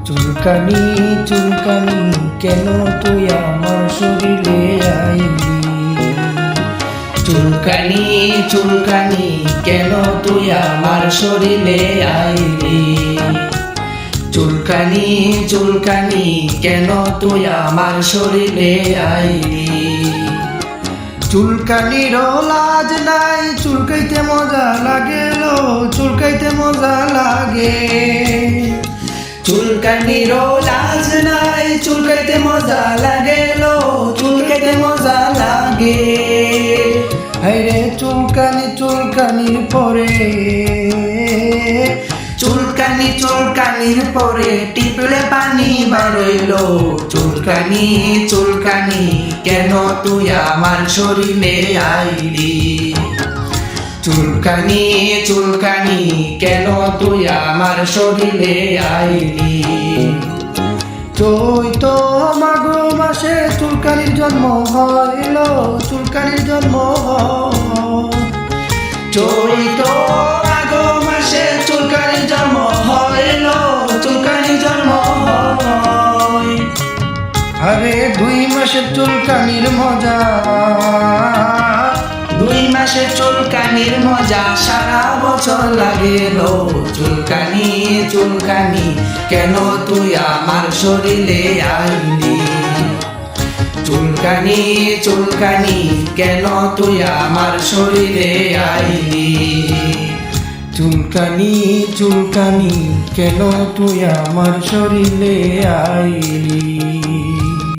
চুলকানি চুলকানি কেন তুই আমার শরীরে আইলি? চুলকানি চুলকানি কেন তুই আমার শরীরে আইলি? চুলকানি চুলকানি কেন তুই আমার শরীরে আইলি? চুলকানির লাজ নাই, চুলকাইতে মজা লাগে লো, চুলকাইতে মজা লাগে। চুলকানির লাজ নাই, চুলকাইতে মজা লাগে লো, চুলকাইতে মজা লাগে। হায়রে চুলকানি চুলকানির পরে, চুলকানি চুলকানির পরে টিপলে পানি বারইলো। চুলকানি চুলকানি কেন তুই আমার শরীরে আইলি? চুলকানি চুলকানি কেন তুই আমার শরীরে আইলি? চৈত মাঘ মাসে চুলকানির জন্ম হইল, চুলকানির জন্ম চৈত মাঘ মাসে চুলকানির জন্ম হইল, চুলকানির জন্ম হয়। আরে 2 মাসের চুলকানির মজা, 2 মাসের চুলকানির মজা সারা বছর লাগেল। চুলকানি চুলকানি কেন তুই আমার শরীরে আইলি? চুলকানি চুলকানি কেন তুই আমার শরীরে আইলি? চুলকানি চুলকানি কেন তুই আমার শরীরে আইলি?